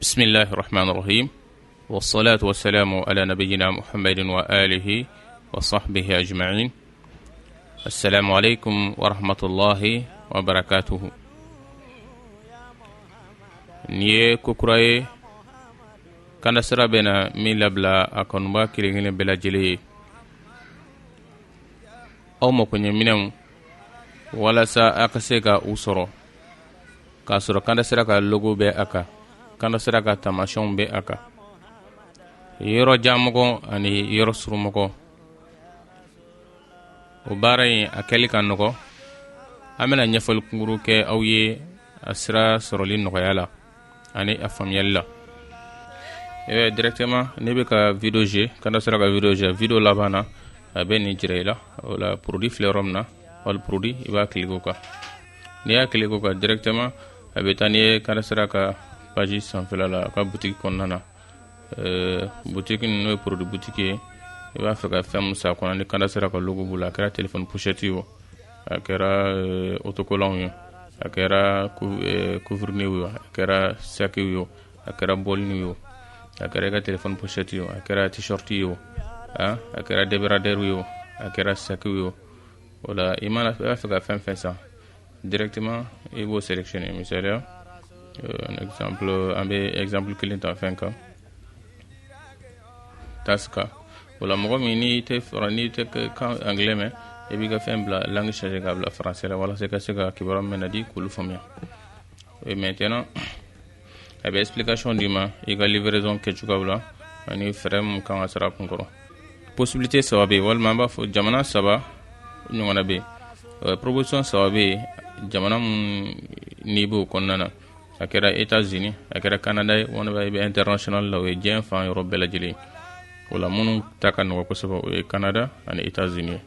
بسم الله الرحمن الرحيم والصلاة والسلام على نبينا محمد وآله وصحبه أجمعين. السلام عليكم ورحمة الله وبركاته. نيه كوكراي كان سرابنا من لبلا أكون باكرين بلا جلي أو مكوني منهم ولا سا أكسيكا أسرو كاسرو كان سرقا لوغو بي أكا كان سرقا تماشون بي أكا يورو جامغو أني يورو سرمغو وباري أكلي كانوغو أمنا نفل كنغرو كي أوي أسرا سرولين نغيالا أني أفهم يلا directement نبي كا فيديو جي كان سرقا فيديو جي فيديو لابانا بين جريلا ولا برودي فليرومنا ولا برودي يبا كليكوكا نيا كليكوكا directement abetani كان سرقا باجي سانفلا لا كا بوتيك كونانا boutique no produit boutique iba feka fem sa kona ni kanda sera ko logo bula kera téléphone pochette yo akera autocollant yo akera couvre-nez yo akera sac yo akera bol yo akera téléphone pochette yo akera t-shirt yo akera débardeur yo akera sac yo wala imana feka fem ça directement il faut sélectionner misalia un exemple client en fin cas taska wala mogo mini te frani te ka anglais mais e bi ga fembla langue changer gabla français la wala c'est que ki borom menadi kulu famia et maintenant avec explication dima égal livraison que tu gabla ani frem kan asra pungoro possibilité sawabe wal mamba fo jamana saba nyongana be proposition sawabe jamana niveau konnana akera États-Unis akera Canada wona be international la we jeen fan Europe bela jeli wala munu taka no ko sabo au Canada et États-Unis.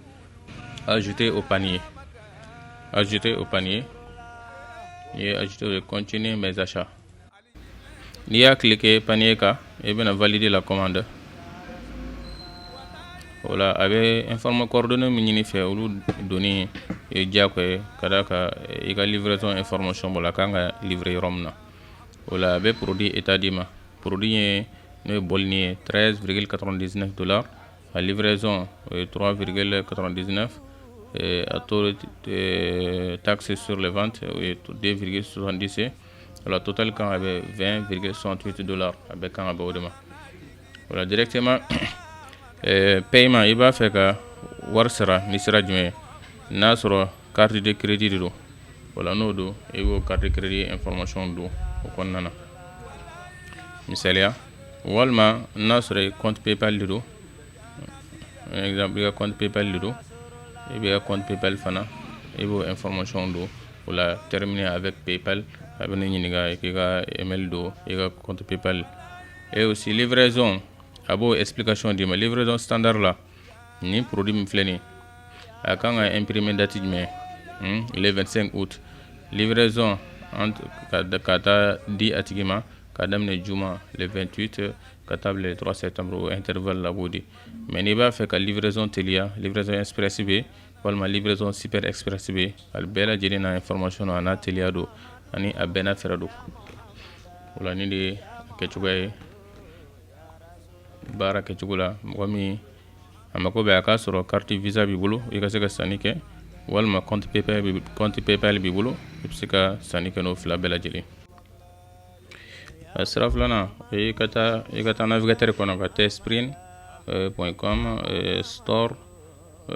Ajouter au panier et ajouter continuer mes achats. Ni a cliquer panier ka et bien valider la commande. Voilà avec informer coordonnées mini fait ou donner et dia ko kada ka égal livraison information bola kanga livrer romna. Voilà avec produit état d'ima produit ne bolni $13,99 à livraison 3,99 et à taux taxe sur les ventes 2,70 la total quand avait $20,68 avec quand avait au voilà directement paiement il va faire que warsara ni sera jume nasro carte de crédit do voilà no do et go carte de crédit information do ko nana misalia walma nasre compte PayPal lido exemple ya compte PayPal lido et bien compte PayPal fana et vos informations do wala terminer avec PayPal abone ni nga email do et compte PayPal et aussi livraison abo explication de ma livraison standard là ni produit mi fleni akanga imprimer date mais le 25 août livraison entre kata di atigima kadamne juma le 28 katable le 3 septembre intervalle la bodi mais ni ba fait que livraison telia livraison express b walma livraison super express b al bela jidina information na telia do ani abena ferado wala ni de kechugay bara kechugula momi amako be aka soro carte visa bi bulu ika seka sanike walma compte PayPal bi bulu ipsika sanike no fla bela jili Sraflana et kata navigateur kono ka tesprin.com store /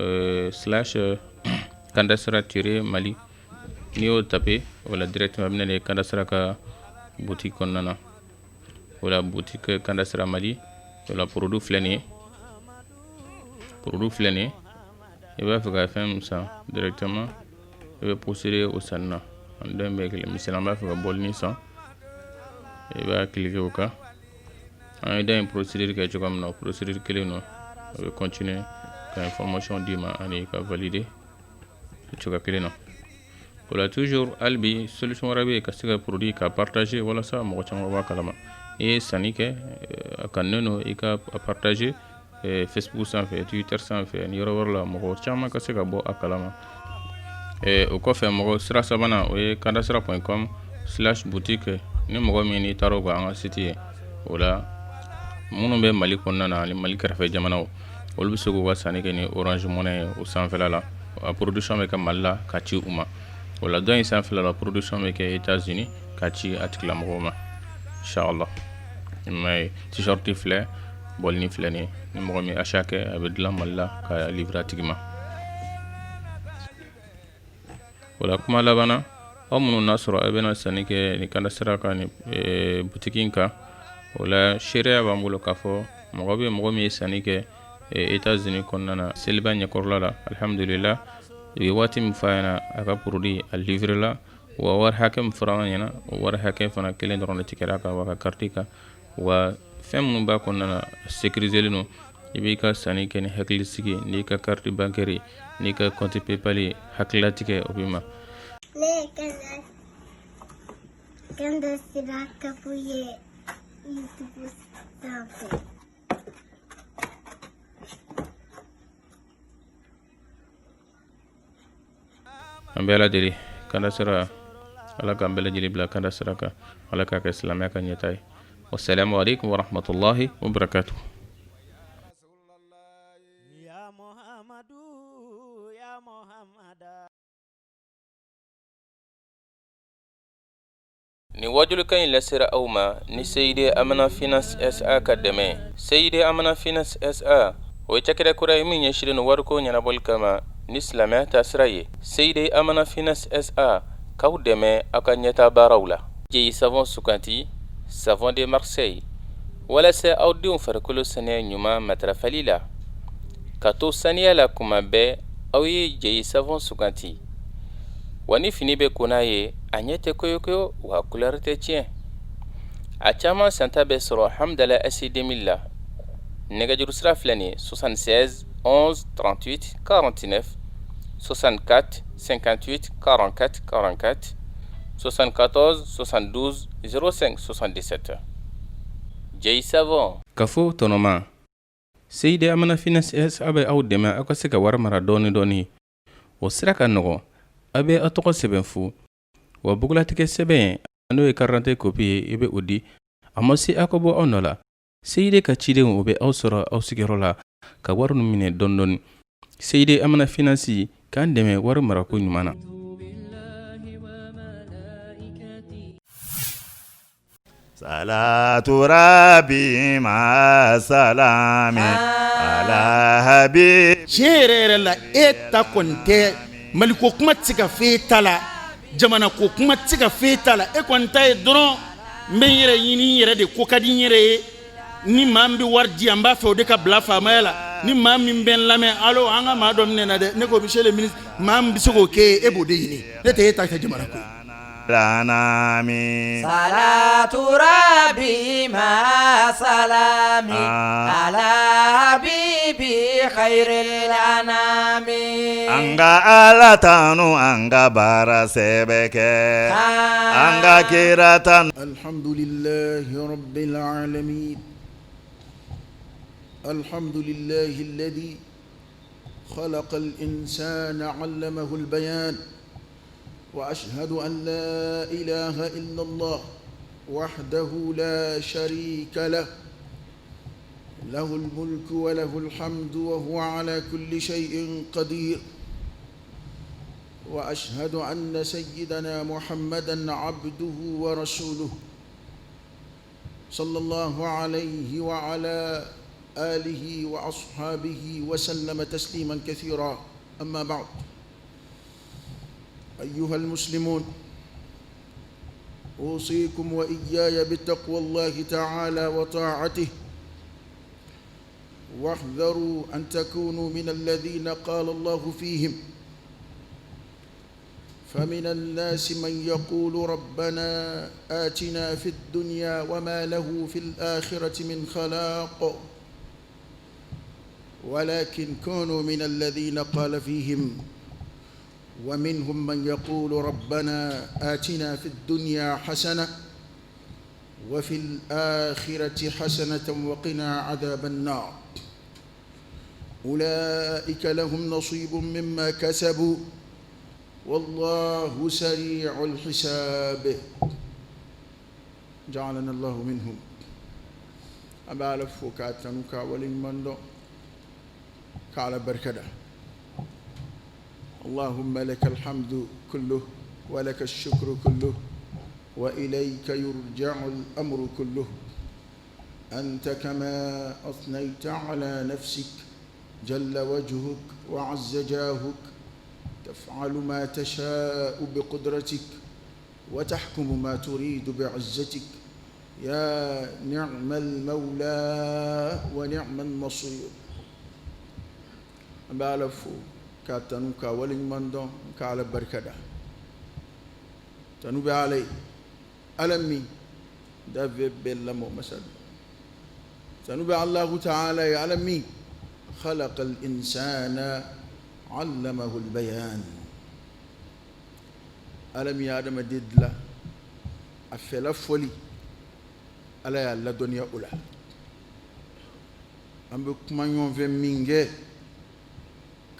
kandasra-mali ni o tapé wala directement bine kandasra ka boutique konnana wala boutique kandasra mali wala produit fleni et va faire FM ça directement et va procéder au sanna en deux mais le misalan va faire bolni ça et va cliquer au cas en aidant une procédure qui est comme une procédure clé non va continuer quand information dima ani ka valider tu vas clé non voilà toujours albi solution rabi ka sika produit ka partager voilà ça mo chama wa kalama et sanike kanno e ka partager Facebook sans fait Twitter sans fait ni la mo chama ka sika bo akalama et au ko fe mo sira sabana o kandasra.com/boutique ni mɔgɔ min n'i taara ko an ka site ye o la minnu bɛ Mali kɔnɔna na ani Mali kɛrɛfɛ jamanaw olu bɛ se k'u ka sanni kɛ ni Orange Money ye o sanfɛla la a production bɛ kɛ Mali la ka ci u ma o la dɔ in sanfɛla la production bɛ kɛ États-Unis ka ci a tigilamɔgɔw ma inchallah mais t-shirt filɛ bɔlini filɛ ni mɔgɔ min achat kɛ a bɛ dilan Mali la ka livrer a tigi ma o la kuma laban na aw minnu n'a sɔrɔ a bɛna sanni kɛ ni kanda sira kan ni butiki in kan o la seereya b'an bolo k'a fɔ mɔgɔ min ye sanni kɛ États-Unis kɔnɔna na seliba ɲɛkɔrɔla la alhamdulillah u ye waati min f'a ɲɛna a ka produit a livrer la wa wari hakɛ min fɔra an ɲɛna o wari hakɛ fana kelen dɔrɔn de tigɛra kan wa ka carte kan wa fɛn minnu b'a kɔnɔna na sécuriser len don i b'i ka sanni kɛ ni hakilisigi n'i ka carte bancaire n'i ka compte PayPal ye hakililatigɛ o b'i ma Kanda sira kapuye YouTube sanfɛ an bɛ Ala deli kanda sira Ala k'an bɛɛ lajɛlen bila kanda sira kan Ala k'a kɛ silamɛya ka ɲɛta ye wassalamu alaikum warahmatullahi wabarakatuh ni wajulukan in lasera aw ma ni Seyide Amana Finance SA ka dɛmɛ Seyide Amana Finance SA o ye cakɛda kura ye min ɲɛsilen don wariko ɲɛnabɔli kama ni silamɛya taasira ye Seyide Amana Finance SA k'aw dɛmɛ aw ka ɲɛtaa baaraw la jeyi savon suganti savon de Marseille walasa aw denw farikolo saniya ɲuman matarafali la ka to saniya la kuma bɛɛ aw ye jeyi savon suganti wa ni fini bɛ ko n'a ye a ɲɛ tɛ koyokoyo wa couleur tɛ tiɲɛ a caman santa bɛ sɔrɔ Hamdala SI2000 la nɛgɛjuru sira filɛ nin 76 11 38 49 64 58 44 44 74 72 05 77 jeyi savon kafo tɔnɔma Seyide Amana Finance SA bɛ aw dɛmɛ aw ka se ka wari mara dɔɔni dɔɔni o sira ka nɔgɔn a bɛ aw tɔgɔ sɛbɛn fu wa bugulatigɛ sɛbɛn n'o ye carte d'identité copie ye i bɛ o di a ma se aw ka bɔ aw nɔ la Seyide ka cidenw o bɛ aw sɔrɔ aw sigiyɔrɔ la ka wari nu minɛ dɔɔni dɔɔni Seyide Amana Finance k'an dɛmɛ wari marako ɲuman na Salatu Rabbi ma salami ala habib Chere la eta konte maliko kuma tika fetala jamana ko kuma tika fetala e konta e dron men yere yini yere de ko kadi yere ni mambi wardi amba fe o de ka bla fama la ni mammi ben lame allo anga ma dom ne na de ne ko monsieur le ministre mambi so ko ke e bode yini ne te eta ka jamana ko Lanami Salatu Rabbi ma salami ala habibi khairil anami Anga alatanu anga bara sebeke Anga kiratan Alhamdulillahi Rabbil alamin Alhamdulillahi alladhi خلق الإنسان علمه البيان وأشهد أن لا إله إلا الله وحده لا شريك له له الملك وله الحمد وهو على كل شيء قدير وأشهد أن سيدنا محمدًا عبده ورسوله صلى الله عليه وعلى آله وأصحابه وسلم تسليمًا كثيرًا أما بعد أيها المسلمون أوصيكم وإياي بتقوى الله تعالى وطاعته واحذروا أن تكونوا من الذين قال الله فيهم فمن الناس من يقول ربنا آتنا في الدنيا وما له في الآخرة من خلاق ولكن كونوا من الذين قال فيهم ومنهم من يقول ربنا آتنا في الدنيا حسنة وفي الآخرة حسنة وقنا عذاب النار أولئك لهم نصيب مما كسبوا والله سريع الحساب جعلنا الله منهم أبا لفوكا تنوكا ولمن كعلى بركده اللهم لك الحمد كله ولك الشكر كله وإليك يرجع الأمر كله أنت كما أثنيت على نفسك جل وجهك وعز جاهك تفعل ما تشاء بقدرتك وتحكم ما تريد بعزتك يا نعم المولى ونعم النصير بالفو كاتنوكا ولمندو كعلى بركده تنوب علي ألمي دافي بلمو مسد تنوب الله تعالى يعلمي خلق الإنسان علمه البيان ألم يا آدم ديدلا أفلا فولي ألا يا الله دنيا أولى أم بكمان يوم في مينجي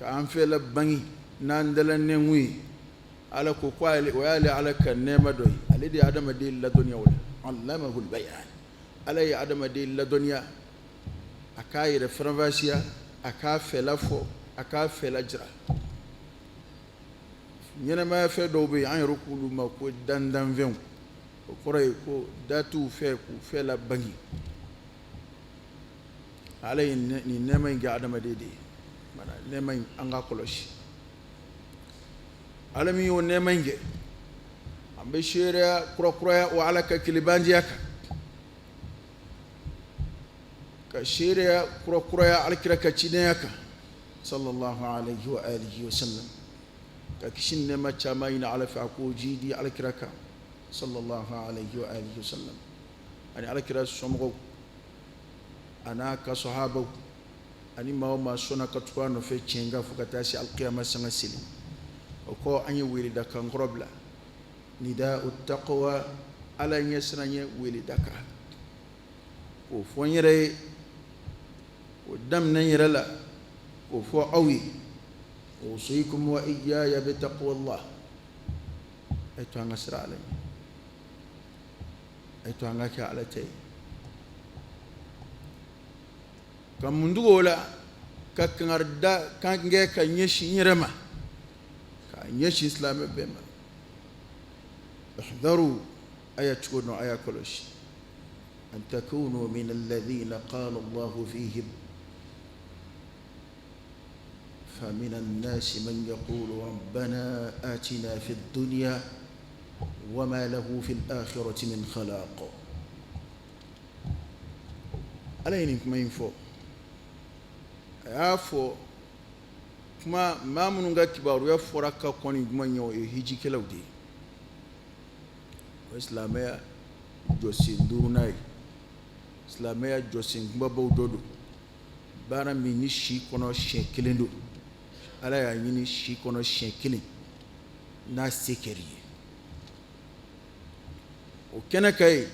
كأم في لبني ناندلا نموي على كوكوالي ويالي على كنيمة دوي على دي آدم ديدلا دنيا أولى علمه البيان ألا يا آدم ديدلا دنيا أكاي رفرنفاسيا أكا فلا فو أكا فلا جرا ñene ma fe do be an rokulu ma ko dandan ven ko koray ko datu fe ku fe la bangi alay ni nemay ga adama dede mana nemay anga koloshi alami yo nemay ge ambe shere kura wa alaka kilibandiaka ka shere kura alkira ka cineyaka sallallahu alaihi wa alihi wa sallam كشن ما تشامين على فعكو جيدي على كراكا صلى الله عليه وآله وسلم أنا على كراس سمعو أنا كصحابه أنا ما سونا كتوان في تشينغا فكتاسي القيامة سنسلم وكو أني ولد كان قربلا نداء التقوى على يسرني ولدك وفونيري ودم نيرلا وفو أوي أوصيكم وإياي بتقوى الله أيتها نصر علي أيتها نكا على تي كم من دولا كنردا كان جاي كنيش يرما كنيش إسلام بما احذروا أيا تكونوا أيا كلش أن تكونوا من الذين قال الله فيهم فمن الناس من يقول ربنا آتنا في الدنيا وما له في الآخرة من خلاق علينا ما ينفو يافو ما منغا كبار يافو ركا كوني غمانيو يهيجي كلاودي وإسلامية جوسين دورناي إسلامية جوسين غمبو دودو بارا ميني شي كونو شين كلندو ala ya yini shi kono shenkili na sekeri o kena kay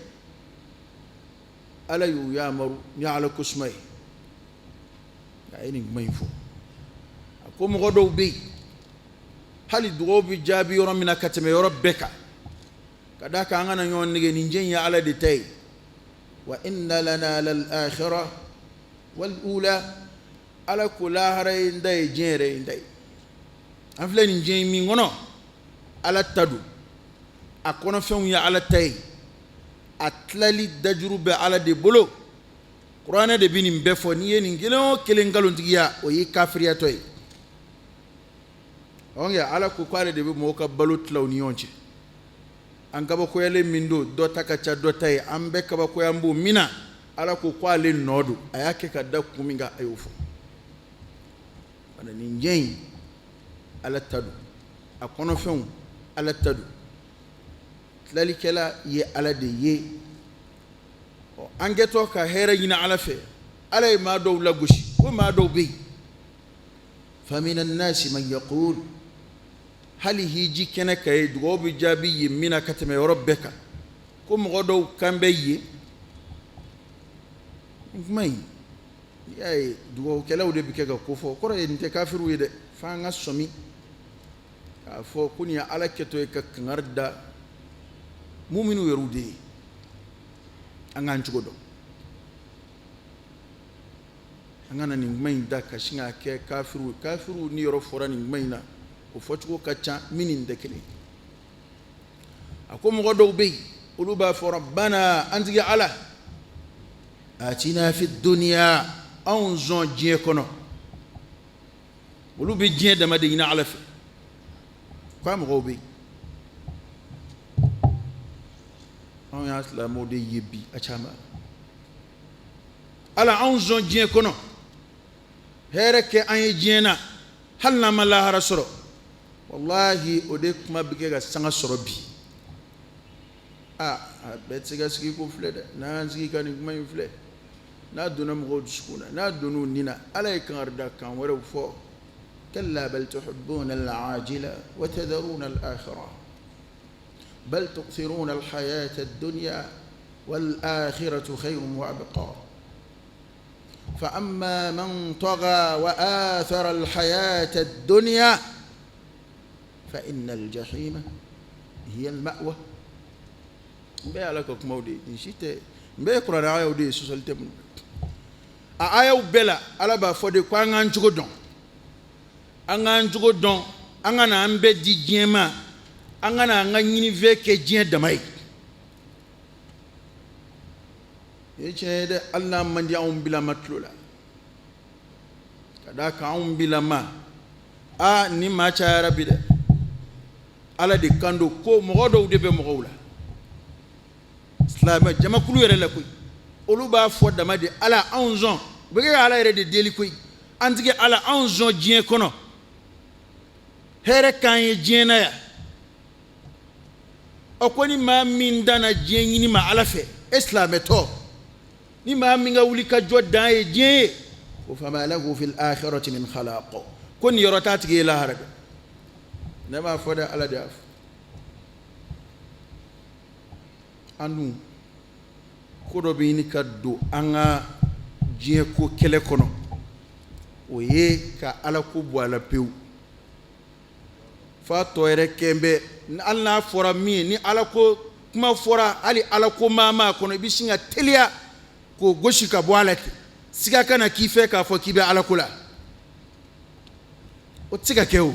ala yu ya maru ni ala kusmay ya yini mayfo ko mo godo be hali dugo bi jabi yoro mina katame yoro beka kada ka ngana nyon nige ni njenya ala de tay wa inna lana lal akhirah wal ula ala kula haray nday jere nday afle ni jemi ngono ala tadu akono fem ya ala tay atlali dajrube ala de bolo qur'ana de bini mbefo ni yeni ngelo kele ngalontiya o yi kafriya toy onge ala ku kwale de mo ka balut law ni yonche an kaba ko yele mindo do takacha do tay ambe kaba ko yambu mina ala ku kwale nodu ayake ka dakuminga ayufo ni njeng ala tadu akono fen ala tadu tlalikela ye ala de ye o angeto ka hera yina ala fe ala ma do lagushi ko ma do be famin an-nas man yaqul hal hiji kana kay do bi jabi yimina katame rabbaka ko mo do kambe ye ngmay yaay dugo kelaw de bike ga ko fo ko re nte kafiru yede fa nga somi ka fo kunya ala keto e ka ngarda mu'minu yerude angan cogo dɔn an kana nin kuma in da ka sin k'a kɛ kafiru ni yɔrɔ fɔra nin kuma in na o fɔcogo ka ca min nin tɛ kelen a ko mɔgɔ dɔw bɛ yen olu b'a fɔ rabbana an tigi ala atina fi duniya anw zɔn diɲɛ kɔnɔ olu bɛ diɲɛ dama de ɲini ala fɛ k'a mɔgɔw bɛ yen anw y'a silamɛw de ye bi a caman ala anw zɔn diɲɛ kɔnɔ hɛrɛ kɛ an ye diɲɛ na hali n'an ma lahara sɔrɔ wallahi o de kuma bɛ kɛ ka sanga sɔrɔ bi a bɛɛ tɛ se ka sigi ko filɛ dɛ n'an sigi ka nin kuma in filɛ n'a donna mɔgɔw dusukun na n'a donna u nin na ala ye kankari da kan wɛrɛw fɔ kalla bal tuhibbuna al-ajila wa tadharuna al-akhirah bal tu'thiruna al-hayata ad-dunya wal-akhiratu khayrun wa abqa فأما من طغى وآثر الحياة الدنيا فإن الجحيم هي المأوى مبيا لك كمودي نشيت مبيا قرآن آية ودي سوسالتي من آية وبلا على بافودي كوان أنجو دون أنجو دون أنا أمبي دي جيما أنا أنغني فيك جين دماي يجي الله من يوم بلا مطلولا كذا كأم بلا ما ni ma cayara bi de ala de kando ko mɔgɔ dɔw de bɛ mɔgɔw la silamɛ jamakulu yɛrɛ la koyi olu b'a fɔ dama de ala anw zɔn u bɛ kɛ ala yɛrɛ de deli koyi an tigi ala anw zɔn diɲɛ kɔnɔ hɛrɛ k'an ye diɲɛ na yan o ko ni maa min danna diɲɛ ɲini ma ala fɛ e silamɛ tɔ ni maa min ka wuli ka jɔ dan ye diɲɛ ye ko fama lahu fil akhirati min khalaq ko nin yɔrɔ t'a tigi ye lahara dɛ ne m'a fɔ dɛ ala de y'a fɔ an dun ko dɔ bɛ ɲini ka don an ka diɲɛ ko kɛlɛ kɔnɔ o ye ka ala ko bɔ a la pewu f'a tɔ yɛrɛ kɛn bɛ hali n'a fɔra min ye ni ala ko kuma fɔra hali ala ko maa m'a kɔnɔ i bɛ sin ka teliya k'o gosi ka bɔ a la ten siga kana k'i fɛ k'a fɔ k'i bɛ ala ko la o tɛ se ka kɛ o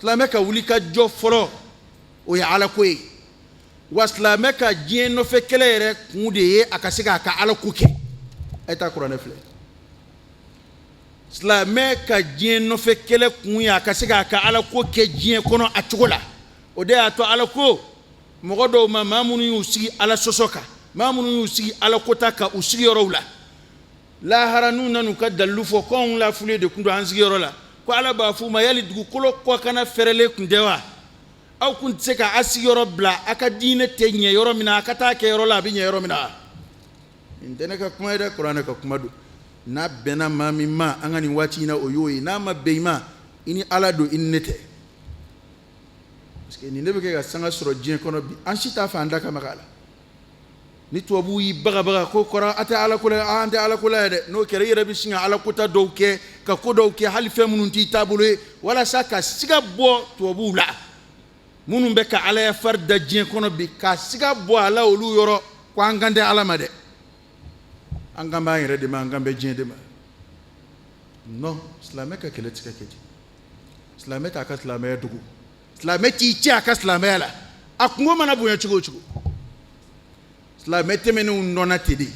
silamɛ ka wuli ka jɔ fɔlɔ o ye ala ko ye wa silamɛ ka diɲɛ nɔfɛ kɛlɛ yɛrɛ kun de ye a ka se k'a ka ala ko kɛ a ye taa kuranɛ filɛ silamɛ ka diɲɛ nɔfɛ kɛlɛ kun ye a ka se k'a ka ala ko kɛ diɲɛ kɔnɔ a cogo la o de y'a to ala ko mɔgɔ dɔw ma maa minnu y'u sigi ala sɔsɔ kan maa minnu y'u sigi ala kota kan u sigiyɔrɔw la lahara n'u nan'u ka dalilu fɔ ko anw lafulen de tun don an sigiyɔrɔ la ko ala b'a f'u ma yali dugukolo kɔkana fɛrɛlen tun tɛ wa aw kun tɛ se ka a sigiyɔrɔ bila a ka diinɛ tɛ ɲɛ yɔrɔ min na a ka taa kɛ yɔrɔ la a bɛ ɲɛ yɔrɔ min na nin tɛ ne ka kuma ye dɛ kuranɛ ka kuma don n'a bɛnna maa min ma an ka nin waati in na o y'o ye n'a ma bɛn i ma i ni ala don i ni ne tɛ parce que nin de bɛ kɛ ka sanga sɔrɔ diɲɛ kɔnɔ bi an si t'a fɛ an da ka maga a la ni tubabuw y'i bagabaga ko kɔrɔ a tɛ ala ko la an tɛ ala ko la dɛ n'o kɛra i yɛrɛ bɛ sin ka ala kota dɔw kɛ ka ko dɔw kɛ hali fɛn minnu t'i taabolo ye walasa ka siga bɔ tubabuw la minnu bɛ ka ala ya fari da diɲɛ kɔnɔ bi ka siga bɔ a la olu yɔrɔ ko an kan tɛ ala ma dɛ an kan b'an yɛrɛ de ma an kan bɛ diɲɛ de ma non silamɛ ka kɛlɛ tɛ ka kɛ ten silamɛ t'a ka silamɛya dogo silamɛ t'i cɛ a ka silamɛya la a kungo mana bonya cogo o cogo silamɛ tɛmɛnenw nɔnna ten de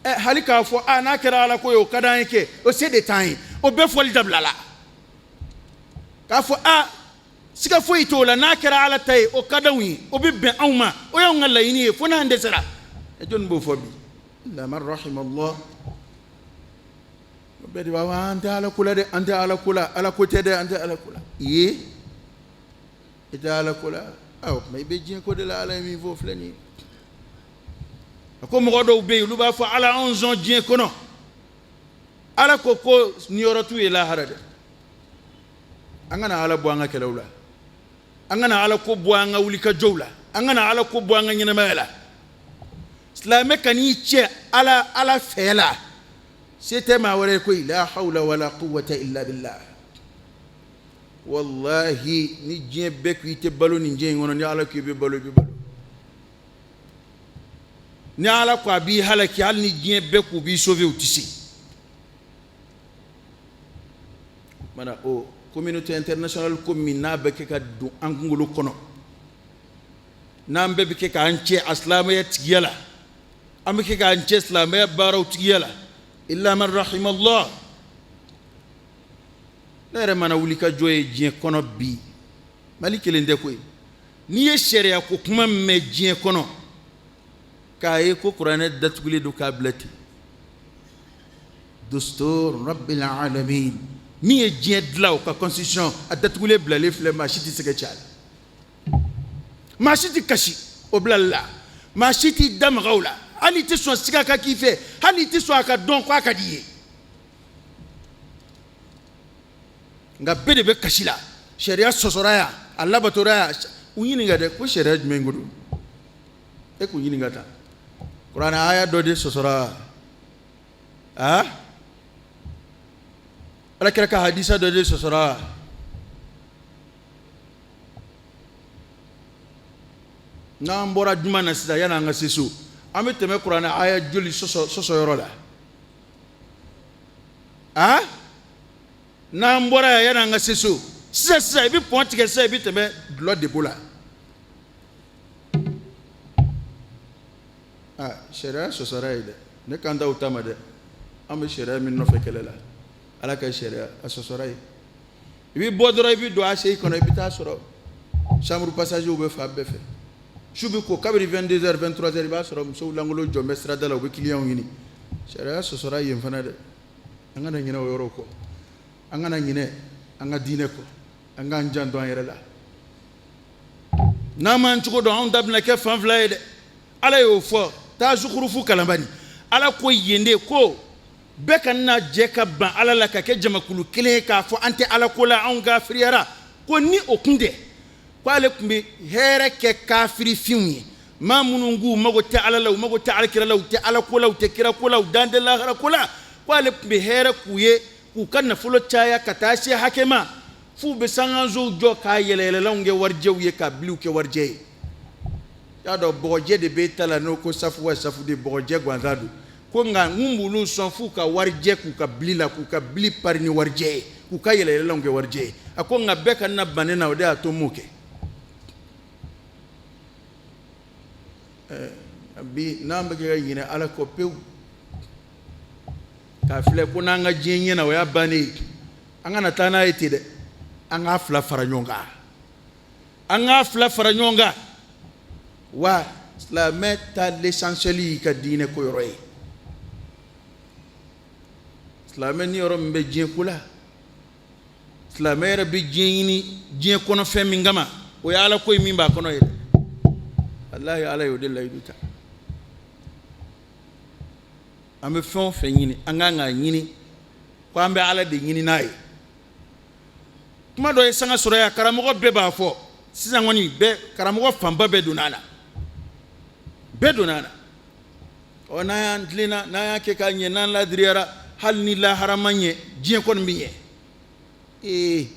hali k'a fɔ n'a kɛra ala ko ye o ka d'an ye kɛ o se de t'an ye o bɛɛ fɔli dabila la k'a fɔ siga foyi t'o la n'a kɛra ala ta ye o ka d'anw ye o bɛ bɛn anw ma o y'anw ka laɲini ye fo n'an dɛsɛra jɔnni b'o fɔ bi illa man rahimallah o bɛɛ de b'a fɔ an tɛ ala ko la dɛ an tɛ ala ko la ala ko tɛ dɛ an tɛ ala ko la i tɛ ala ko la aw mais i bɛ diɲɛ ko de la ala ye min fɔ filɛ nin ye a ko mɔgɔ dɔw bɛ yen olu b'a fɔ ala anw zɔn diɲɛ kɔnɔ ala ko niyɔrɔ t'u ye lahara dɛ an kana ala bɔ an ka kɛlɛw la an kana ala ko bɔ an ka wulikajɔw la an kana ala ko bɔ an ka ɲɛnamaya la silamɛ ka n'i cɛ ala fɛ la se tɛ maa wɛrɛ koyi la hawla wala quwwata illa billah wallahi ni diɲɛ bɛɛ k'i tɛ balo nin diɲɛ in kɔnɔ ni ala k'i bɛ balo i bɛ balo ni ala ko abi halaki hal ni diɲɛ bɛɛ k'u b'i sauver u tɛ se mana o communauté internationale ko min n'a bɛ kɛ ka don an kunkolo kɔnɔ n'an bɛɛ bɛ kɛ k'an cɛ a silamɛya tigiya la an bɛ kɛ k'an cɛ silamɛya baaraw tigiya la illa man rahimallah ne yɛrɛ mana wuli ka jɔ ye diɲɛ kɔnɔ bi Mali kelen tɛ koyi n'i ye sariya ko kuma mɛn diɲɛ kɔnɔ k'a ye ko kuranɛ datugulen don k'a bila ten Dustur Rabbil Alamin min ye diɲɛ dilan o ka constitution a datugulen bilalen filɛ maa si tɛ se ka ci a la maa si tɛ kasi o bilali la maa si t'i da maga o la hali i tɛ sɔn siga ka k'i fɛ hali i tɛ sɔn a ka dɔn k'a ka di ye nka bɛɛ de bɛ kasi la sariya sɔsɔra yan a labatora yan u ɲininka dɛ ko sariya jumɛn ko don e k'u ɲininka ta kuranɛ aya dɔ de sɔsɔra alakira ka hadisa dɔ de sɔsɔra n'an bɔra juma na sisan yanni an ka se so an bɛ tɛmɛ kuranɛ aya joli sɔsɔyɔrɔ la n'an bɔra yan yanni an ka se so sisan i bɛ pɔn tigɛ sisan i bɛ tɛmɛ dulɔ depo la sariya sɔsɔra ye dɛ ne kan t'aw ta ma dɛ an bɛ sariya min nɔfɛ kɛlɛ la ala ka sariya a sɔsɔra ye i bɛ bɔ dɔrɔn i bɛ don ACI kɔnɔ i bɛ taa sɔrɔ chambre passager bɛ fan bɛɛ fɛ su bɛ ko kabiri 22h 23h i b'a sɔrɔ musow lankolon jɔn bɛ sirada la u bɛ client ɲini sariya sɔsɔra yen fana dɛ an kana ɲinɛ o yɔrɔ kɔ an kana ɲinɛ an ka diinɛ kɔ an k'an janto an yɛrɛ la n'an m'an cogo dɔn anw da bɛna kɛ fan fila ye dɛ ala y'o fɔ taa zukurufu kalanbani ala ko yen de ko bɛɛ ka na jɛ ka ban ala la ka kɛ jamakulu kelen ye k'a fɔ an tɛ ala ko la anw kafiriyara ko ni o kun tɛ ko ale tun bɛ hɛrɛ kɛ kafirifinw ye maa minnu k'u mago tɛ ala la u mago tɛ alakira la u tɛ ala ko la u tɛ kira ko la u dan tɛ lahara ko la ko ale tun bɛ hɛrɛ k'u ye k'u ka nafolo caya ka taa se hakɛ ma f'u bɛ sangansow jɔ k'a yɛlɛyɛlɛlanw kɛ warijɛw ye ka biliw kɛ warijɛ ye y'a dɔn bɔgɔjɛ de bɛ ta la n'o ko safu wa safu de bɔgɔjɛ gansan don ko nka n b'olu sɔn f'u ka warijɛ k'u ka bili la k'u ka bili pari ni warijɛ ye k'u ka yɛlɛyɛlɛlanw kɛ warijɛ ye a ko nka bɛɛ ka na ban ne na o de y'a to n m'o kɛ bi n'an bɛ kɛ ka ɲinɛ ala kɔ pewu k'a filɛ ko n'an ka diɲɛ ɲɛna o y'a bannen ye an kana taa n'a ye ten dɛ an k'a fila fara ɲɔgɔn kan an k'a fila fara ɲɔgɔn kan wa silamɛ ta l'essentiel y'i ka diinɛ ko yɔrɔ ye silamɛ ni yɔrɔ min bɛ diɲɛ ko la silamɛ yɛrɛ bɛ diɲɛ ɲini diɲɛ kɔnɔ fɛn min kama o ye ala ko ye min b'a kɔnɔ ye walahi ala y'o de layidu ta an bɛ fɛn o fɛn ɲini an kan k'a ɲini ko an bɛ ala de ɲini n'a ye kuma dɔ ye sanga sɔrɔ yan karamɔgɔ bɛɛ b'a fɔ sisan kɔni bɛɛ karamɔgɔ fanba bɛɛ donna a la bɛɛ donna a la ɔ n'an y'an tilenna n'an y'a kɛ k'a ɲɛ n'an ladiriyara hali ni lahara ma ɲɛ diɲɛ kɔni bɛ ɲɛ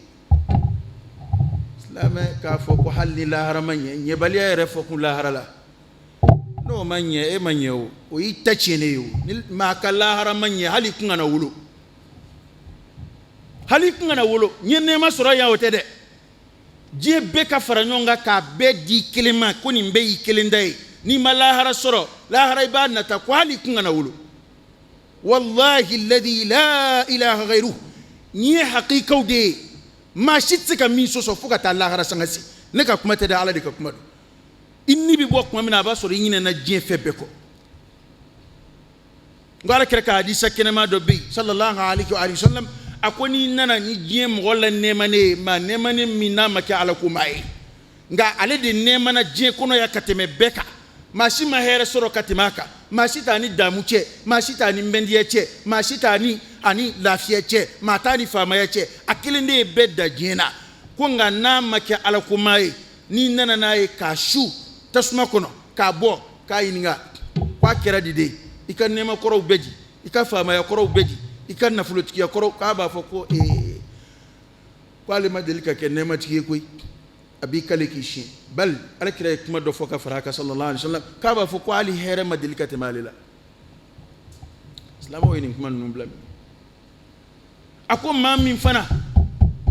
silamɛ k'a fɔ ko hali ni lahara ma ɲɛ ɲɛbaliya yɛrɛ fɔ kun lahara la n'o ma ɲɛ e ma ɲɛ o y'i ta tiɲɛnen ye o ni maa ka lahara ma ɲɛ hali kun kana wolo hali kun kana wolo n ye nɛɛma sɔrɔ yan o tɛ dɛ diɲɛ bɛɛ ka fara ɲɔgɔn kan k'a bɛɛ di kelen ma ko nin bɛɛ y'i kelen da ye n'i ma lahara sɔrɔ lahara i b'a nata ko hali kun kana wolo wallahi alladhi la ilaha ghayruhu ni ye hakikaw de ye maa si tɛ se ka min sɔsɔ fo ka taa lahara sanga si ne ka kuma tɛ dɛ ala de ka kuma don i ni bɛ bɔ kuma min na a b'a sɔrɔ i ɲinɛna diɲɛ fɛn bɛɛ kɔ n ko ala kɛra ka hadisa kɛnɛma dɔ bɛ yen sallallahu alaihi wa sallam a ko n'i nana ni diɲɛ mɔgɔ la nɛɛmane ye maa nɛɛmane min n'a ma kɛ ala ko maa ye nka ale de nɛɛmana diɲɛ kɔnɔ yan ka tɛmɛ bɛɛ kan maa si ma hɛrɛ sɔrɔ ka tɛmɛ a kan maa si t'a ni damu cɛ maa si t'a ni mɛndiya cɛ maa si t'a ni lafiya cɛ maa t'a ni faamaya cɛ a kelen de ye bɛɛ da diɲɛ na ko nka n'a ma kɛ ala ko maa ye n'i nana n'a ye k'a su tasuma kɔnɔ k'a bɔ k'a ɲininka k'a kɛra di de i ka nɛɛma kɔrɔw bɛɛ di i ka faamaya kɔrɔw bɛɛ di i ka nafolotigiya kɔrɔ k'a b'a fɔ ko k'ale ma deli ka kɛ nɛɛmatigi ye koyi abi kale kishi bal alkira kuma do foka faraka sallallahu alaihi wasallam ka ba fo ko ali here madilikati malila islamo yin kuma num blam ako ma min fana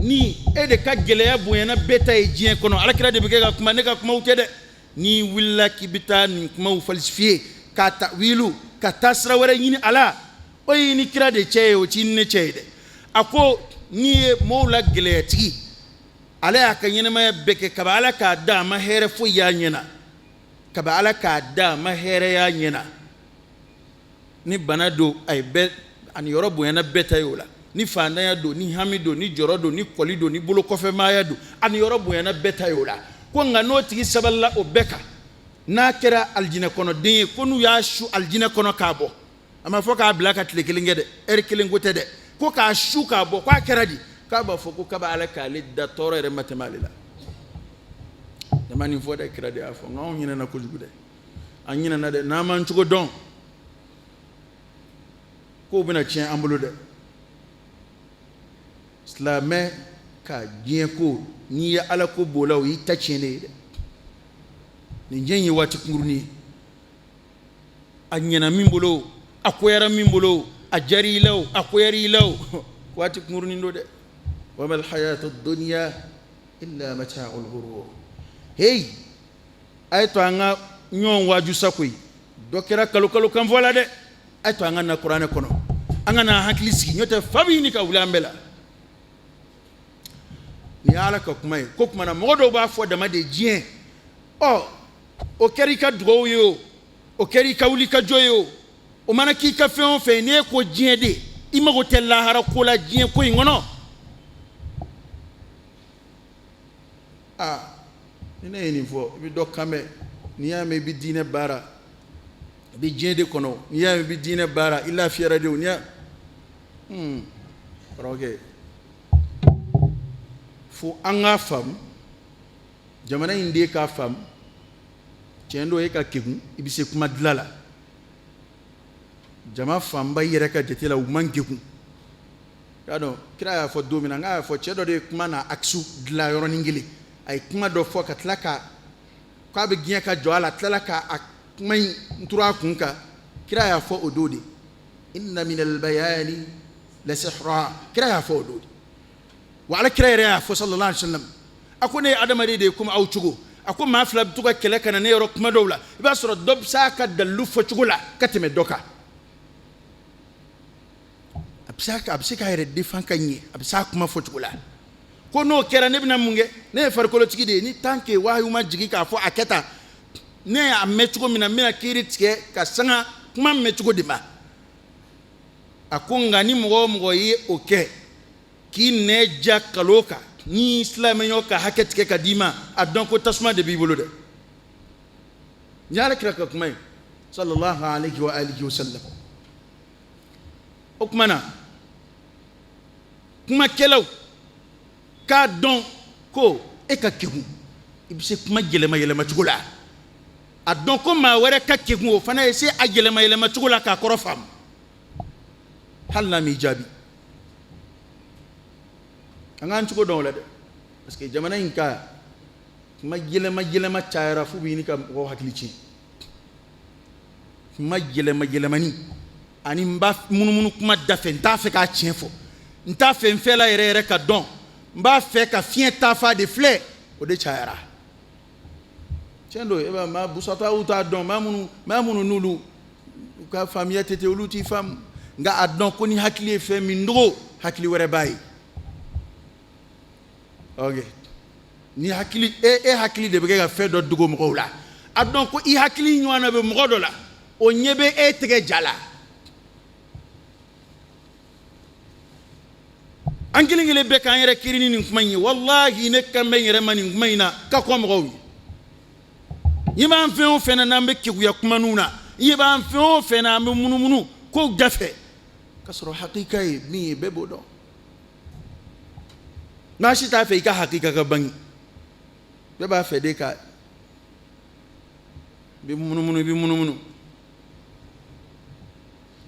ni de ka geleya boyana beta e jien kono alkira de be ga kuma ne ka kuma utede ni willa kibita ni kuma u falsifier ka ta'wilu ka tasra wara yini ala o yini kira de cheye o cinne cheyde ako ni mawla geleti ala ya kan yana ma beke kabala ka da ma here fu ya nyina kabala ka da ma here ya nyina ni banado ay be an yorobo yana beta yola ni fanda ya do ni hamido ni jorodo ni kolido ni bulo kofe ma ya do an yorobo yana beta yola ko ngano tigi saballa o beka na kera aljina kono de ko nu ya shu aljina kono kabo ama foka blaka tlekelingede erkelingote de ko ka shu kabo kwa keradi kaba foko kaba ala kale da toro re matemalila damani foda krade afo ngom nyina na ko jugude anyina na de na man chugo don ko bina chien ambulo de islamé ka bien ko ni ya ala ko bolaw yi tachene de ni jenyi wati ngurni anyina mimbolo akoyara mimbolo ajari law akoyari law wati ngurni ndo de وما الحياة الدنيا إلا متاع الغرور hey ay to anga nyon waju sakoy dokera kalu kan vola de ay to anga na qur'an kono anga na haklisi nyote fabi ni ka ulambela ni ala ka kuma ko kuma na modo ba fo da made jien o keri ka dgo yo o keri ka uli ka joyo o mana ki ka fe on fe ne ko jien de imago tella hara ko la jien ko ngono ina ni fo bi do kame ni ya me bi dine bara bi jende kono ni ya me bi dine bara illa fi radio ni ya roge fo anga fam jamana inde ka fam chendo e ka kigu ibi se kuma dilala jama fam ba yere ka jetela u mangigu yado kira ya fo domina nga fo chedo de kuma na aksu dila yoro ningili ay kuma do fo katlaka kwa be giya ka joala tlaka akmay ntura kunka kira ya fo ododi inna min albayani la sihra kira ya fo ododi wa ala kira ya fo sallallahu alaihi wasallam akone adama de kuma au chugo akon ma flab tuka kele kana ne yoro kuma dowla iba soro dob saka dalu fo chugula kateme doka absaka yere defan kanye absaka kuma fo chugula ko no kera ne bina munge ne farkolo tigi de ni tanke wayu ma jigi ka fo aketa ne a mechugo mina mina kiri tike ka sanga kuma mechugo de ma akunga ni mugo yi oke ki ne jakaloka ni islam yo ka haket ke kadima adon ko tasma de bibolo de nyala kira ka kuma sallallahu alaihi wa alihi wasallam okmana kuma kelaw ka don ko e ka kehu ibse kuma yelema chugula adon ko ma were ka kehu o fana ese a yelema chugula ka korofam halna mi jabi angan chugo don la de parce que jamana inka kuma yelema chaira fu bi ni ka ko haklici kuma yelema ni ani mba munumunu kuma dafe nta fe ka chienfo nta fe mfela ere ka don mba fe ka fien tafa de flé o de chaira chendo eba ma busata uta don mamunu nulu ka famille tete uluti fam nga adon ko ni hakli fe mi ndo hakli wore bay okay ni hakli hakli de be ga fe do dugo mo la adon ko I hakli nywana be mo do la o nyebe tege jala angilingile be kan yere kirini ni kuma yi wallahi ne kan be yere mani kuma ina ka ko mo wi yiba an fe o fe na nambe kigu ya kuma nuna yiba an fe o fe na ambe munumunu ko dafe kasro hakika yi mi be bodo na shi ta fe ka hakika ka bangi be ba fe de ka bi munumunu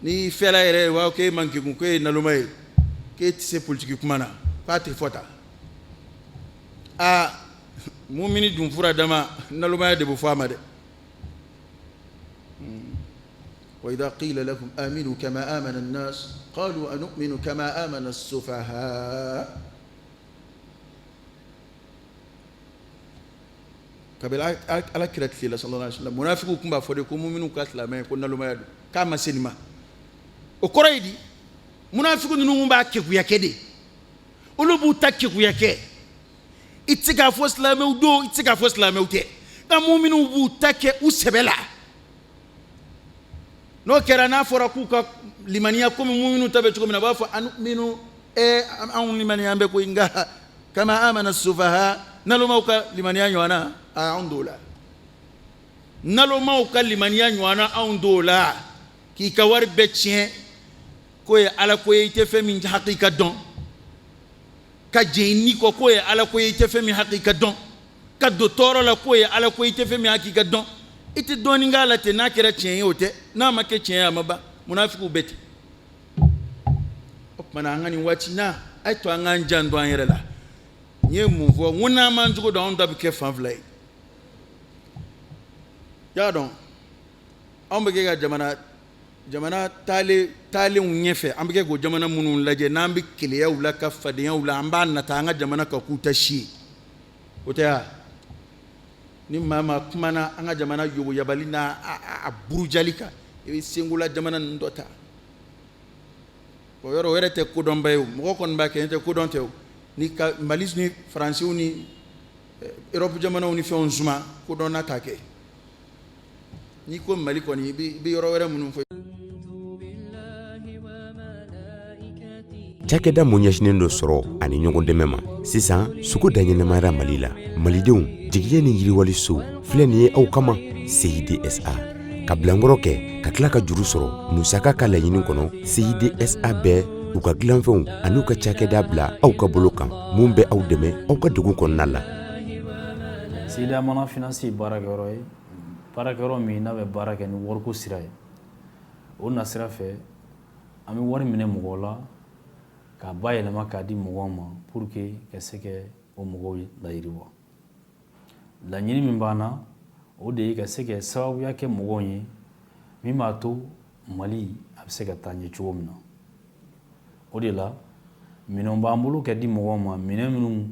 ni fela yere wa ke manki ku ke nalumay ke tise politique kumana pati fota mumini dun fura dama nalumaya de bu fama de وإذا قيل لهم آمنوا كما آمن الناس قالوا أنؤمن كما آمن السفهاء قبل على كرات الله صلى الله عليه وسلم منافقو كمبا فوديكو مؤمنو كاسلامي كو نالوما يدو كما سينما وكورايدي منافقو نونو با كيكو يكدي ولوبو تاكيكو يكي اتيكا فو اسلامي ودو اتيكا فو اسلامي وتي دا مؤمنو بو تاكي وسبلا no kera na fora kuka limania kumi muuminu tabe chuko mina bafu anuminu an limania ambe ko inga kama amana sufaha nalo mauka limania nywana aundola nalo mauka limania nywana aundola ki kawar betien ko e ala ko yite femi hakika don ka jeni ko e ala ko yite femi hakika don ka dotoro la ko e ala ko yite femi hakika don iti doni ngala te na kera cien yote na make cien amaba munafiku beti opmana ngani wati na ay to ngan jando an yere la nye mu fo wona man jugo don da ke fanflay ya don ambe ga jamana tale unyefe ambe go jamana munun laje nambi kiliya wala ka fadiya wala amba na tanga jamana ka kutashi otea ni mama kumana anga jamana yobo yabalina a burujalika e singula jamana ndota ko yoro werete ko don bayu mo kon ba ke ko don tew ni ka malis ni français ni europe jamana ni fi on zuma ko don attaquer ni ko mali ko ni bi yoro were munum fo cakɛda mun ɲɛsinen dɔ sɔrɔ ani ɲɔgɔn dɛmɛ ma sisan sugu daɲɛnɛmayara mali la malidenw jigiya ni yiriwali so filɛ nin ye aw kama CIDSA ka bilankɔrɔ kɛ ka tila ka juru sɔrɔ musaka ka laɲini kɔnɔ CIDSA bɛɛ u ka dilanfɛnw ani u ka cakɛda bila aw ka bolo kan mun bɛ aw dɛmɛ aw ka degun kɔnɔna la CIDSA mana finance baarakɛyɔrɔ ye baarakɛyɔrɔ min n'a bɛ baara kɛ ni wariko sira ye o na sira fɛ an bɛ wari minɛ mɔgɔw la ka bayɛlɛma k'a di mɔgɔw ma pour que ka se ka o mɔgɔw layiriwa laɲini min b'an na o de ye ka se ka sababuya kɛ mɔgɔw ye min b'a to Mali a bɛ se ka taa ɲɛ cogo min na o de la minɛnw b'an bolo ka di mɔgɔw ma minɛn minnu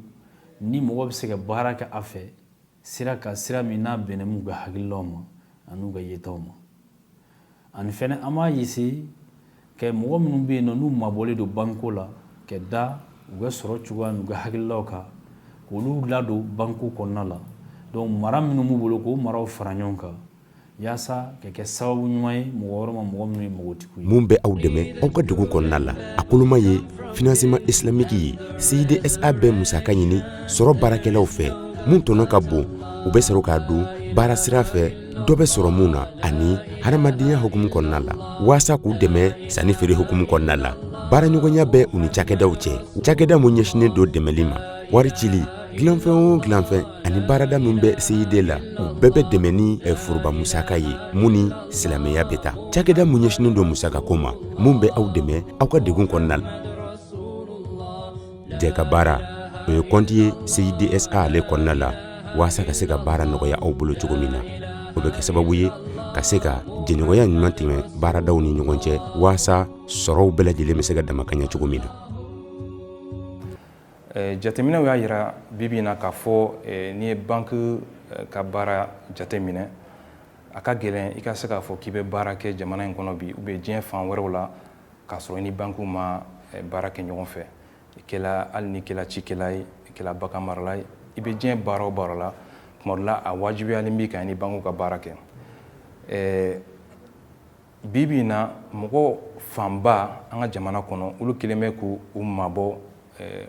ni mɔgɔ bɛ se ka baara kɛ a fɛ sira min n'a bɛnna n'u ka hakililaw ma ani n'u ka yetaw ma ani fɛnɛ an b'a essayer ka mɔgɔ minnu bɛ yen nɔ n'u mabɔlen don banko la ka da u ka sɔrɔ cogoya n'u ka hakililaw kan k'olu ladon banko kɔnɔna la donc mara minnu b'u bolo k'o maraw fara ɲɔgɔn kan yaasa ka kɛ sababu ɲuman ye mɔgɔ wɛrɛ ma mɔgɔ minnu ye mɔgɔtigiw ye mun bɛ aw dɛmɛ aw ka degun kɔnɔna la a koloma ye financement islamique ye CIDSA bɛ musaka ɲini sɔrɔ baarakɛlaw fɛ mun tɔnɔ ka bon u bɛ sɔrɔ k'a don baara sira fɛ dɔ bɛ sɔrɔ mun na ani hadamadenya hukumu kɔnɔna la waasa k'u dɛmɛ sanni feere hukumu kɔnɔna la baaraɲɔgɔnya bɛ u ni cakɛdaw cɛ cakɛda mun ɲɛsinen don dɛmɛli ma wari cili dilanfɛn o dilanfɛn ani baarada min bɛ CID la u bɛɛ bɛ dɛmɛ ni foroba musaka ye mun ni silamɛya bɛ ta cakɛda mun ɲɛsinen don musaka ko ma mun bɛ aw dɛmɛ aw ka degun kɔnɔna la jɛka baara o ye kɔnti ye CIDSA ale kɔnɔna la waasa ka se ka baara nɔgɔya aw bolo cogo min na o bɛ kɛ sababu ye ka se ka jɛɲɔgɔnya ɲuman tɛmɛ baaradaw ni ɲɔgɔn cɛ waasa sɔrɔw bɛɛ lajɛlen bɛ se ka dama ka ɲɛ cogo min na jateminɛw y'a yira bibi na k'a fɔ n'i ye banki ka baara jateminɛ a ka gɛlɛn i ka se k'a fɔ k'i bɛ baara kɛ jamana in kɔnɔ bi ou bien diɲɛ fan wɛrɛw la k'a sɔrɔ i ni bankiw ma baara kɛ ɲɔgɔn fɛ hali ni kɛla cikɛla ye i kɛla bagan marala ye i bɛ diɲɛ baara o baara la tuma dɔ la a wajibiyalen b'i kan i ni bankiw ka baara kɛ bibi na mɔgɔ fanba an ka jamana kɔnɔ olu kelen bɛ k'u mabɔ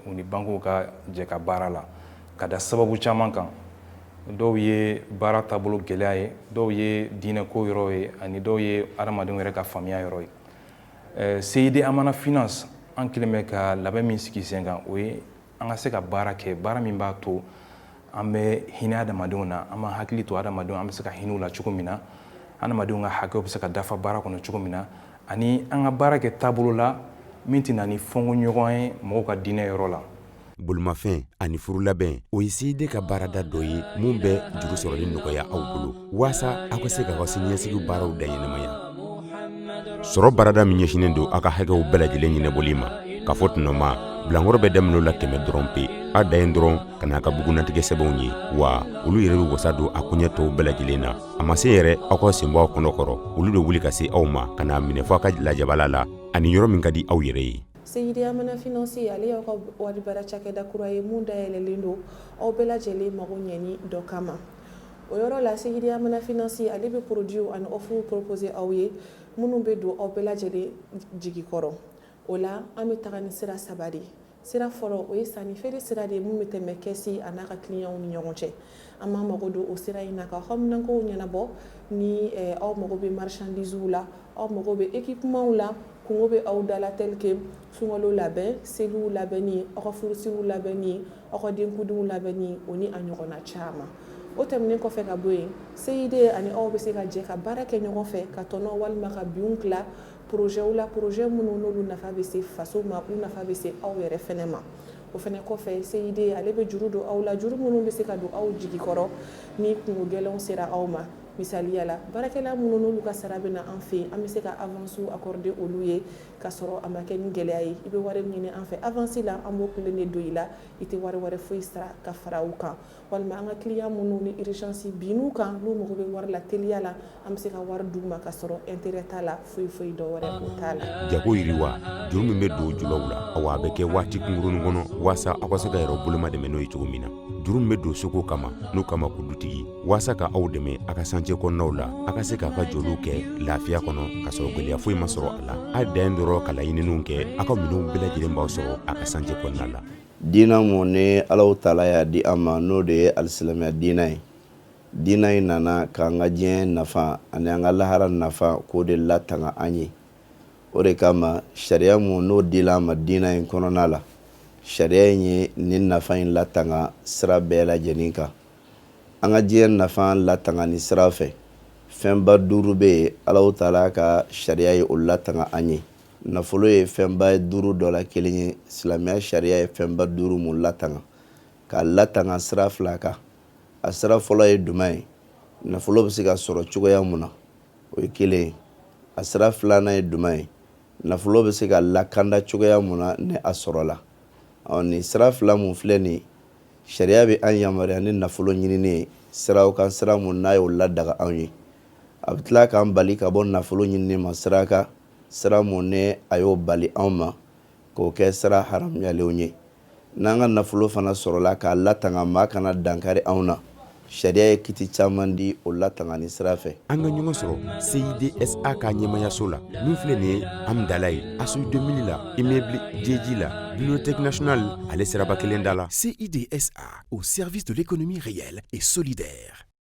u ni bankiw ka jɛ ka baara la ka da sababu caman kan dɔw ye baara taabolo gɛlɛya ye dɔw ye diinɛko yɔrɔ ye ani dɔw ye adamadenw yɛrɛ ka faamuya yɔrɔ ye CID Amana Finance an kelen bɛ ka labɛn min sigi sen kan o ye an ka se ka baara kɛ baara min b'a to an bɛ hinɛ adamadenw na an b'a hakili to adamadenw an bɛ se ka hinɛ u la cogo min na adamadenw ka hakɛw bɛ se ka dafa baara kɔnɔ cogo min na ani an ka baara kɛ taabolo la min tɛ na ni fɔnko ɲɔgɔn ye mɔgɔw ka diinɛ yɔrɔ la bolimafɛn ani furu labɛn o ye CID ka baarada dɔ ye mun bɛ juru sɔrɔli nɔgɔya aw bolo waasa aw ka se ka siniɲɛsigi baaraw daɲɛnamaya. sɔrɔ baarada min ɲɛsinen don aw ka hakɛw bɛɛ lajɛlen ɲɛnabɔli ma ka fɔ tɔnɔma bilankɔrɔ bɛ daminɛ la 100 dɔrɔn pe a da yen dɔrɔn ka n'a ka bugunatigɛ sɛbɛnw ye wa olu yɛrɛ bɛ wasa don a koɲɛ tɔw bɛɛ lajɛlen na a ma se yɛrɛ aw ka sen bɔ aw kɔnɔ kɔrɔ olu de wuli ka se aw ma ka n'a minɛ fɔ aw ka lajabala la ani yɔrɔ min ka di aw yɛrɛ ye. CID Amana Financier ale y'aw ka wari bara cakɛda kura ye mun dayɛlɛlen don aw bɛɛ lajɛlen mago ɲɛni dɔ kama. o yɔrɔ la CID Amana Financier ale bɛ produit ani offre proposer aw ye minnu bɛ don aw bɛɛ lajɛlen jigi kɔrɔ. o la an bɛ taga ni sira saba de. sira fɔlɔ o ye sanni feere sira de mun bɛ tɛmɛ kɛsi a n'a ka clientw ni ɲɔgɔn cɛ. an b'an mago don o sira in na ka haminankow ɲɛnabɔ ni aw mago bɛ marchandisew la aw mago bɛ équipements la kungo bɛ aw da la tel que sunkalo labɛn seliw labɛnni aw ka furusiriw labɛnni aw ka denkudiw labɛnni o ni a ɲɔgɔnna caman. o tɛmɛnen kɔfɛ ka bɔ yen CID ani aw bɛ se ka jɛ ka baara kɛ ɲɔgɔn fɛ ka tɔnɔ walima ka binw tila projetw la projet minnu n'olu nafa bɛ se faso ma u nafa bɛ se aw yɛrɛ fɛnɛ ma. o fɛnɛ kɔfɛ CID ale bɛ juru don aw la juru minnu bɛ se ka don aw jigi kɔrɔ ni kungo gɛlɛnw sera aw ma. misaliya la baarakɛla minnu n'olu ka sara bɛ na an fɛ an bɛ se ka avance accorder olu ye ka sɔrɔ a ma kɛ ni gɛlɛya ye i bɛ wari ɲini an fɛ avance la an b'o kelen de don i la i tɛ wari wɛrɛ foyi sara ka fara u kan walima an ka client minnu ni urgence bin'u kan n'u mago bɛ wari la teliya la an bɛ se ka wari d'u ma ka sɔrɔ intérêt t'a la foyi dɔ wɛrɛ o t'a la. jago yiriwa juru min bɛ don julaw la awa a bɛ kɛ waati kunkurunin kɔnɔ waasa aw ka se ka yɛrɛ boloma dɛmɛ n'o ye cogo min na juru min bɛ don soko kama n'o kama ko dutigi waasa ka aw dɛmɛ a ka santier kɔnɔnaw la a ka se k'a ka joliw kɛ lafiya kɔnɔ ka sɔrɔ gɛlɛya foyi ma sɔrɔ a la a dan dɔrɔn ka laɲiniw kɛ a ka minɛnw bɛɛ lajɛlen b'aw sɔrɔ a ka santier kɔnɔna la. diina mun ni Alahu Taala y'a di an ma n'o de ye alisilamɛya diina ye diina in nana k'an ka diɲɛ nafa ani an ka lahara nafa k'o de latanga an ye o de kama sariya mun n'o dila an ma diina in kɔnɔna la sariya in ye nin nafa in latanga sira bɛɛ lajɛlen kan an ka diɲɛ nafa latanga ni sira fɛ fɛnba 5 bɛ yen Alahu Taala ka sariya ye o latanga an ye nafolo ye fɛnba 5 dɔ la kelen ye silamɛya sariya ye fɛnba 5 mun latanga k'a latanga sira 2 kan a sira fɔlɔ ye jumɛn ye nafolo bɛ se ka sɔrɔ cogoya mun na o ye kelen ye a sira 2nan ye jumɛn ye nafolo bɛ se ka lakanda cogoya mun na ni a sɔrɔla ni sira 2 mun filɛ nin sariya bɛ an yamaruya ni nafolo ɲinini ye siraw kan sira mun n'a y'o ladaga anw ye a bɛ tila k'an bali ka bɔ nafolo ɲinini ma sira kan sira mun ne a y'o bali anw ma k'o kɛ sira haramuyalenw ye n'an ka nafolo fana sɔrɔla k'a latanga maa kana dankari anw na sariya ye kiti caman di o latanga ni sira fɛ. an ka ɲɔgɔn sɔrɔ CIDSA ka ɲɛmayaso la min filɛ nin ye Amdala ye ASU 2000 la immeuble Djeji la bibliothèque nationale ale siraba kelen da la. CIDSA au service de l'économie réelle et solidaire.